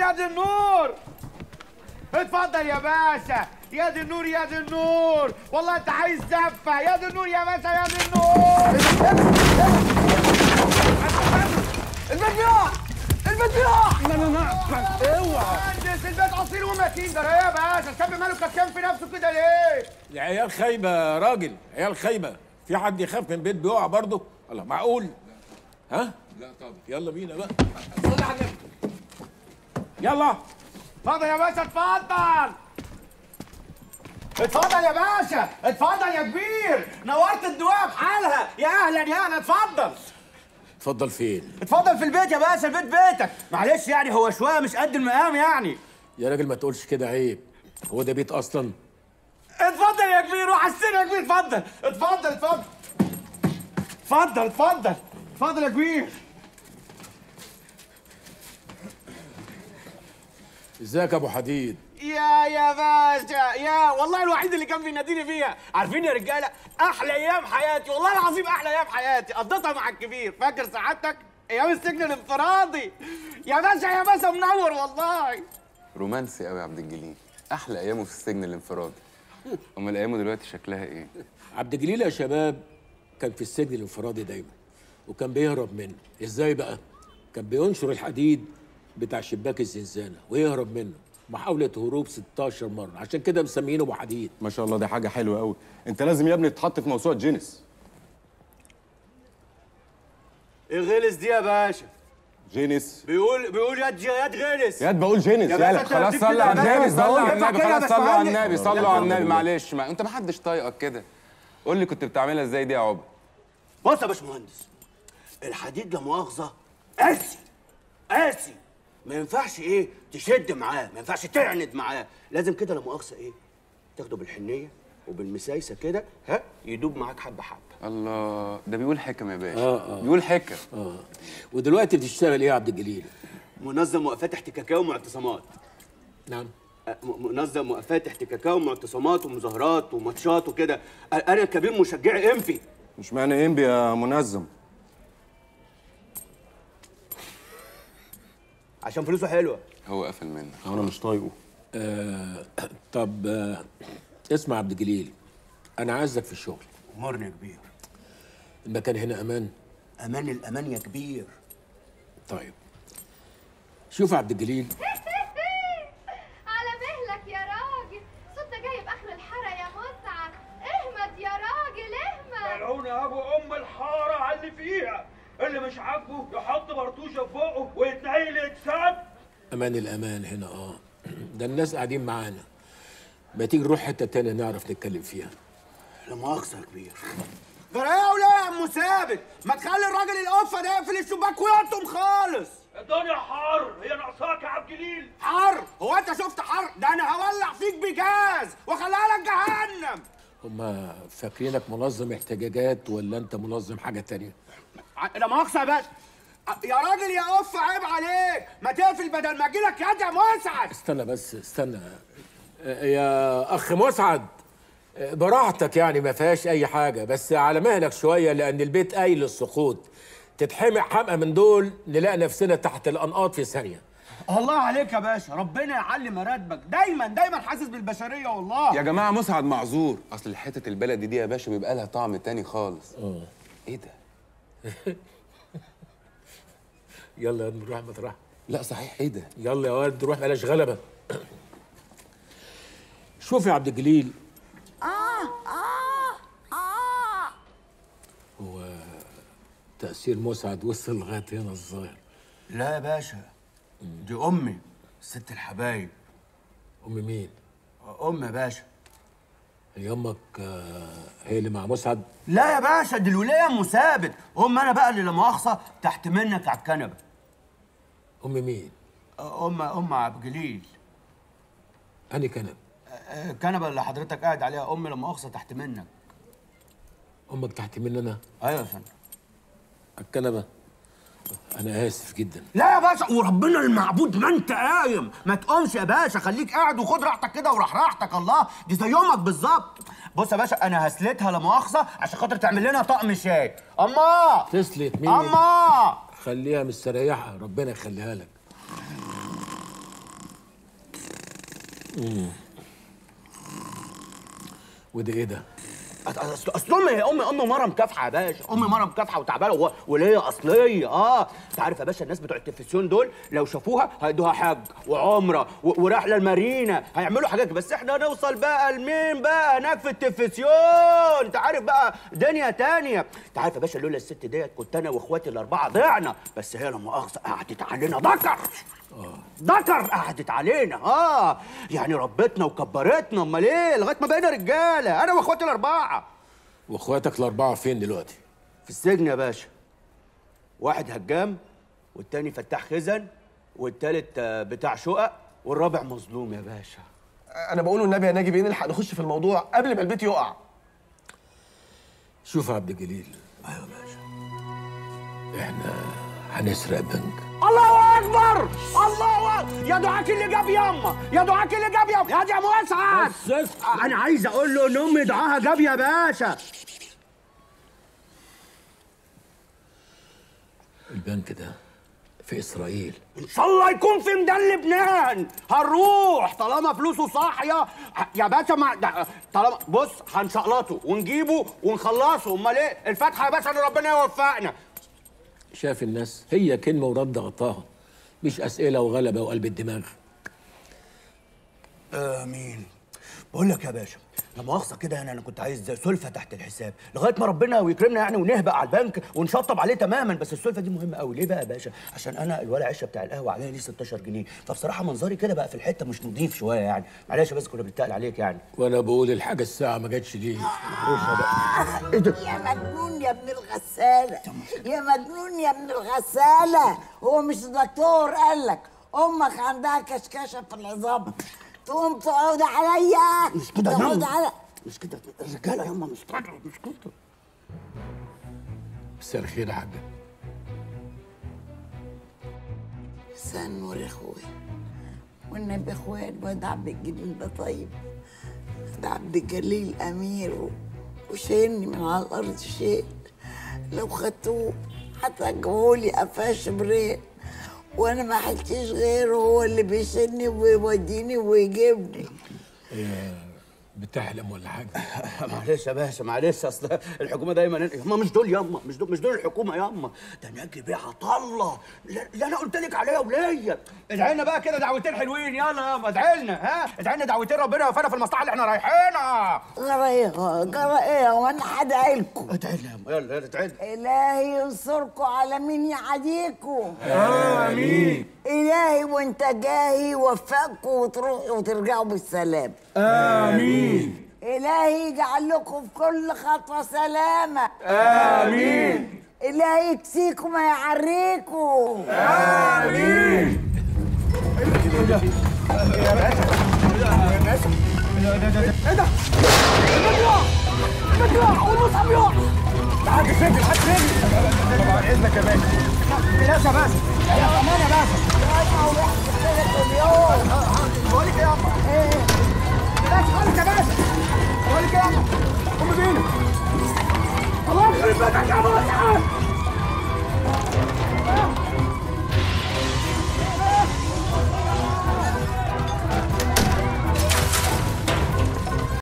يا دي النور، اتفضل يا باشا. يا دي النور يا دي النور، والله انت عايز زفه. يا دي النور يا باشا يا دي النور. البيت بيقع، البيت بيقع. لا اوعى مهندس، البيت اصيل ومتين. ده ايه يا باشا؟ الشاب ماله كشكان في نفسه كده ليه؟ العيال خايبه يا راجل، عيال خايبه. في حد يخاف من بيت بيقع برضه؟ الله، معقول؟ ها؟ لا طبعا. يلا بينا بقى. صلي على النبي. يلا اتفضل يا باشا، اتفضل. اتفضل يا باشا، اتفضل يا كبير. نورت الدواء بحالها. يا اهلا يا اهلا، اتفضل. اتفضل فين؟ اتفضل في البيت يا باشا، البيت بيتك. معلش يعني هو شويه مش قد المقام يعني. يا راجل ما تقولش كده، عيب. هو ده بيت اصلا؟ اتفضل يا كبير، وحسنا يا كبير. اتفضل اتفضل اتفضل اتفضل اتفضل اتفضل يا كبير. ازيك يا ابو حديد؟ يا باشا، يا والله الوحيد اللي كان بيناديني فيها. عارفين يا رجاله، احلى ايام حياتي، والله العظيم احلى ايام حياتي قضيتها مع الكبير. فاكر سعادتك ايام السجن الانفرادي؟ يا باشا يا باشا، منور والله. رومانسي قوي يا عبد الجليل، احلى ايامه في السجن الانفرادي. امال ايامه دلوقتي شكلها ايه؟ عبد الجليل يا شباب كان في السجن الانفرادي دايما، وكان بيهرب منه. ازاي بقى؟ كان بينشر الحديد بتاع شباك الزنزانه ويهرب منه. محاولة هروب 16 مرة، عشان كده مسمينه ابو حديد. ما شاء الله، دي حاجة حلوة قوي. انت لازم يا ابني تتحط في موسوعة جينيس. ايه غلس دي يا باشا؟ جينيس بيقول يد غلس. ياد، بقول جينيس. يا يالا باشا خلاص صلوا على النبي، صلوا على النبي، خلاص صلوا على النبي، صلوا على النبي. معلش، انت ما حدش طايقك كده. قول لي كنت بتعملها ازاي دي يا عبد؟ بص يا باشمهندس، الحديد لا مؤاخذه قاسي قاسي. ما ينفعش ايه تشد معاه، ما ينفعش تعند معاه. لازم كده لا مؤاخذه ايه تاخده بالحنيه وبالمسايسه كده، ها، يدوب معاك حبه حبه. الله، ده بيقول حكم يا باشا. بيقول حكم. ودلوقتي بتشتغل ايه يا عبد الجليل؟ منظم وقفات احتكاكيه ومعتصمات. نعم. منظم وقفات احتكاكيه ومعتصمات ومظاهرات وماتشات وكده. انا كبير مشجعي انفي. مش معنى انبي يا منظم؟ عشان فلوسه حلوه. هو قفل منك. انا مش طايقه. طب اسمع عبد الجليل، انا عايزك في الشغل. امرني يا كبير. المكان هنا امان؟ امان الامان يا كبير. طيب شوف يا عبد الجليل. على مهلك يا راجل، صوت جايب اخر الحاره يا مسعد. اهمد يا راجل اهمد. ملعون يا ابو ام الحاره على اللي فيها، اللي مش عاجبه يحط برطوشه في بقه ويتنيل يتسد. امان الامان هنا ده الناس قاعدين معانا. ما تيجي نروح حته تانية نعرف نتكلم فيها. لا مؤاخذه يا كبير. غرايه ولا يا عم ثابت؟ ما تخلي الراجل القفه ده يقفل الشباك ويقطم خالص. الدنيا حر، هي ناقصاك يا عبد الجليل؟ حر؟ هو انت شفت حر؟ ده انا هولع فيك بجاز واخليها لك جهنم. هما فاكرينك منظم احتجاجات ولا انت منظم حاجه تانية؟ لا مؤاخذه يا باشا. يا راجل يا قف، عيب عليك، ما تقفل بدل ما اجيلك يد يا مسعد. استنى بس استنى يا اخ مسعد، براحتك يعني ما فيهاش اي حاجه، بس على مهلك شويه لان البيت قايل للسقوط. تتحمق حمقى من دول نلاقي نفسنا تحت الانقاض في ثانيه. الله عليك يا باشا، ربنا يعلي مراتبك. دايما حاسس بالبشريه والله. يا جماعه مسعد معذور، اصل حته البلد دي يا باشا بيبقى لها طعم تاني خالص. ايه ده؟ يلا نروح مطرح. لا صحيح، ايه ده؟ يلا يا ولد نروح، بلاش غلبه. شوف يا عبد الجليل، هو تأثير مسعد وصل لغايه هنا الظاهر. لا يا باشا، دي امي ست الحبايب. ام مين؟ ام يا باشا. هي امك هي اللي مع مسعد؟ لا يا باشا، دي الولايه ام ثابت. انا بقى اللي لا مؤاخذه تحت منك على الكنبه. ام مين؟ ام عبد الجليل. انهي كنبه؟ الكنبه اللي حضرتك قاعد عليها لا مؤاخذه تحت منك. امك تحت مني انا؟ ايوه يا فندم. الكنبه؟ انا اسف جدا. لا يا باشا، وربنا المعبود ما انت قايم. ما تقومش يا باشا، خليك قاعد وخد راحتك كده وراح راحتك. الله، دي زي يومك بالظبط. بص يا باشا، انا هسلتها لا مؤاخذه عشان خاطر تعمل لنا طقم شاي. اما تسلت مين؟ اما خليها مستريحه، ربنا يخليها لك. وده ايه ده؟ اصل امي مره مكافحه يا باشا، امي مره مكافحه وتعبانه وليا اصليه. انت عارف يا باشا الناس بتوع التلفزيون دول لو شافوها هيدوها حج وعمره ورحله المارينا، هيعملوا حاجات، بس احنا نوصل بقى لمين بقى هناك في التلفزيون؟ انت عارف بقى دنيا تانية. انت عارف يا باشا لولا الست ديت كنت انا واخواتي الاربعه ضعنا، بس هي لا مؤاخذه قعدت علينا ذكر قعدت علينا يعني ربتنا وكبرتنا. امال ايه لغايه ما بقينا رجاله انا واخواتي الاربعه. واخواتك الاربعه فين دلوقتي؟ في السجن يا باشا. واحد هجام، والتاني فتاح خزن، والتالت بتاع شقق، والرابع مظلوم يا باشا. انا بقول النبي يا ناجي نلحق نخش في الموضوع قبل ما البيت يقع. شوف يا عبد الجليل. ايوه يا باشا. احنا هنسرق بنك. الله اكبر، الله اكبر. يا دعاك اللي جاب ياما، يا دعاك اللي جاب ياما، يا دي مسعد. انا عايز اقول له ان امي دعاها جاب يا باشا. البنك ده في اسرائيل. ان شاء الله يكون في ميدان لبنان. هنروح طالما فلوسه صاحيه يا باشا. طالما بص هنشقلطه ونجيبه ونخلصه. امال ايه الفاتحه يا باشا ان ربنا يوفقنا. شاف الناس هي كلمه ورد غطاها، مش اسئله وغلبه وقلب الدماغ. امين. بقول لك يا باشا لا مؤاخذه كده انا كنت عايز سلفه تحت الحساب لغايه ما ربنا ويكرمنا يعني ونهبق على البنك ونشطب عليه تماما. بس السلفه دي مهمه قوي. ليه بقى يا باشا؟ عشان انا الولا عشه بتاع القهوه عليها ليه 16 جنيه، فبصراحه منظري كده بقى في الحته مش نضيف شويه يعني. معلش بس كنا بنتقل عليك يعني. وانا بقول الحاجه الساعه ما جاتش ليه. ايه ده؟ يا مجنون يا ابن الغساله، يا مجنون يا ابن الغساله. هو مش الدكتور قال لك امك عندها كشكشه في العظام تقوم تقعد عليا؟ مش كده تقعد ياما، على مش كده الرجاله ياما، مش كده مش كده. مساء الخير يا حاجه. مساء النور يا اخويا. والنبي اخويا الواد عبد الجليل ده طيب، ده عبد الجليل امير وشايلني من على الارض شيء. لو خدتوه هتجيبولي قفاش برين، وانا ما حلتش غيره هو اللي بيشيلني ويوديني ويجيبني. بتحلم ولا حاجه؟ معلش يا باشا معلش، اصل الحكومه دايما ياما مش دول ياما، مش دول الحكومه ياما، ده ناجي بيه عطله اللي انا قلت لك عليها وليا. ادعي لنا بقى كده دعوتين حلوين يلا ياما ادعي لنا. ادعي لنا دعوتين ربنا يوفقنا في المصلحه اللي احنا رايحينها. جرى ايه وانا هدعي لكم. ادعي لنا ياما يلا ادعي لنا. الهي ينصركم على مين يعاديكم. امين. الهي وانت جاي يوفقكم وتروحوا وترجعوا بالسلام. امين. الهي يجعل لكم في كل خطوه سلامه. امين. الهي يكسيكم ويعريكم. امين. ايه ده؟ يا باشا يا باشا ايه ده؟ البيت يقع والمصحف يقع. تعال سجل حد سجل. طبعا اذنك يا باشا. بلاش يا باشا. يا امان يا باشا. بقول لك ايه يا اما؟ ايه؟ بلاش خالص يا باشا. بقول لك ايه يا اما؟ قوم بينا.